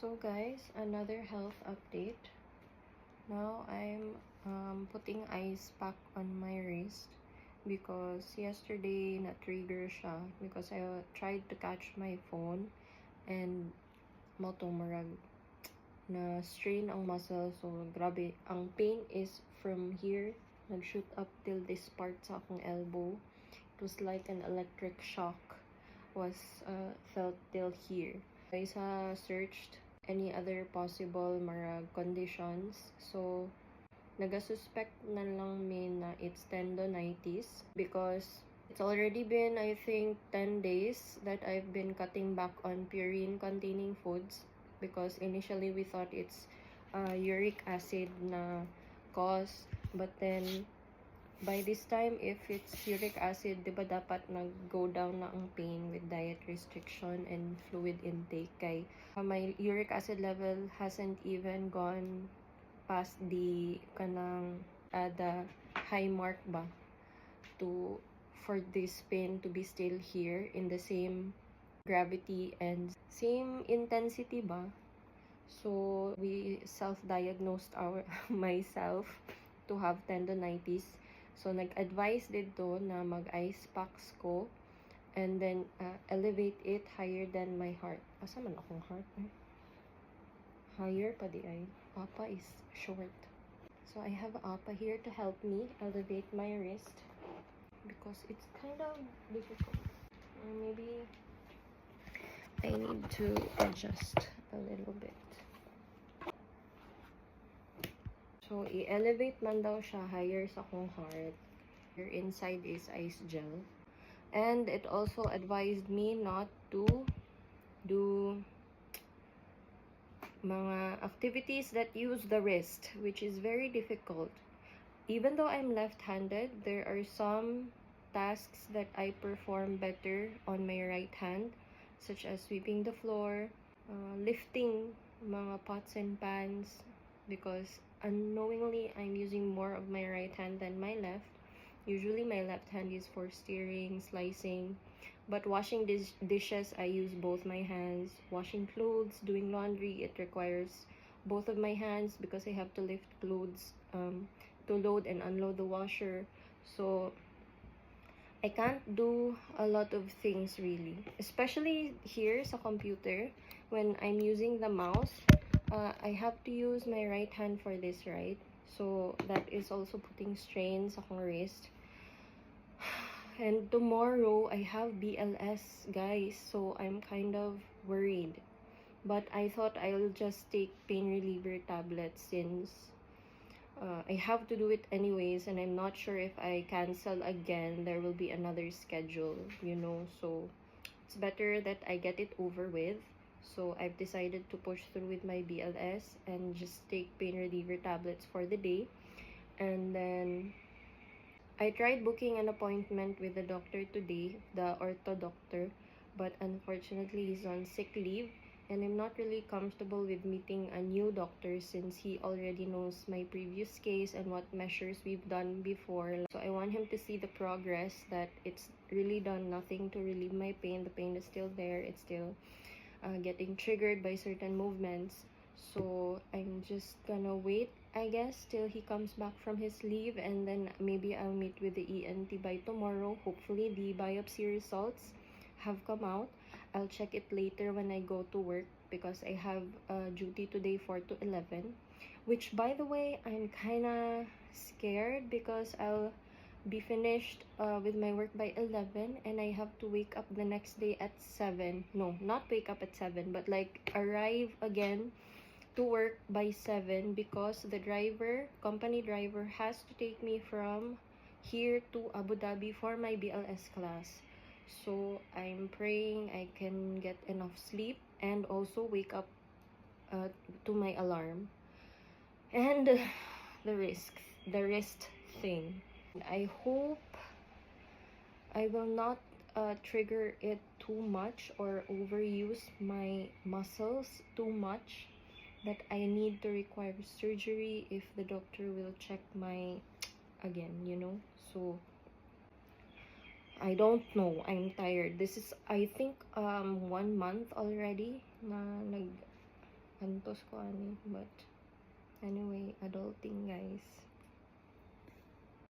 So guys, another health update. Now I'm putting ice pack on my wrist because yesterday na-trigger siya because I tried to catch my phone and motomorag na strain ang muscle. So grabe, ang pain is from here nag-shoot up till this part sa akong elbow. It was like an electric shock was felt till here. I searched any other possible marag conditions. So, naga-suspect na lang may na it's tendonitis because it's already been, I think, 10 days that I've been cutting back on purine-containing foods because initially we thought it's uric acid na cause. But then, by this time, if it's uric acid, di ba dapat nag-go down na ang pain with diet restriction and fluid intake? Kay my uric acid level hasn't even gone past the kanang the high mark ba for this pain to be still here in the same gravity and same intensity ba. So we self-diagnosed myself to have tendonitis. So, nag-advise dito na mag-ice packs ko and then elevate it higher than my heart. Asa man akong heart? Higher pa di ay. Apa is short. So, I have Apa here to help me elevate my wrist because it's kind of difficult. Maybe I need to adjust a little bit. So, i-elevate man daw siya higher sa akong heart. Your inside is ice gel. And it also advised me not to do mga activities that use the wrist, which is very difficult. Even though I'm left-handed, there are some tasks that I perform better on my right hand, such as sweeping the floor, lifting mga pots and pans, because unknowingly I'm using more of my right hand than my left. Usually my left hand is for steering, slicing, but washing dishes I use both my hands. Washing clothes, doing laundry, it requires both of my hands because I have to lift clothes to load and unload the washer. So I can't do a lot of things really, especially here sa computer when I'm using the mouse. I have to use my right hand for this, right? So that is also putting strain sa akong wrist. And tomorrow I have BLS, guys, so I'm kind of worried. But I thought I'll just take pain reliever tablets since I have to do it anyways, and I'm not sure if I cancel again, there will be another schedule, you know, so it's better that I get it over with. So I've decided to push through with my BLS and just take pain reliever tablets for the day. And then I tried booking an appointment with the doctor today, the ortho doctor, but unfortunately he's on sick leave, and I'm not really comfortable with meeting a new doctor since he already knows my previous case and what measures we've done before. So I want him to see the progress, that it's really done nothing to relieve my pain. The pain is still there. It's still getting triggered by certain movements. So I'm just gonna wait, I guess, till he comes back from his leave, and then maybe I'll meet with the ENT by tomorrow. Hopefully the biopsy results have come out. I'll check it later when I go to work because I have duty today 4 to 11, which, by the way, I'm kind of scared because I'll be finished with my work by 11 and I have to wake up the next day at 7. No, not wake up at 7, but like arrive again to work by 7 because the company driver, has to take me from here to Abu Dhabi for my BLS class. So I'm praying I can get enough sleep and also wake up to my alarm. And the wrist thing, I hope I will not trigger it too much or overuse my muscles too much that I need to require surgery if the doctor will check my again, you know. So I don't know, I'm tired. This is, I think, 1 month already na antos ko ani. But anyway, adulting guys.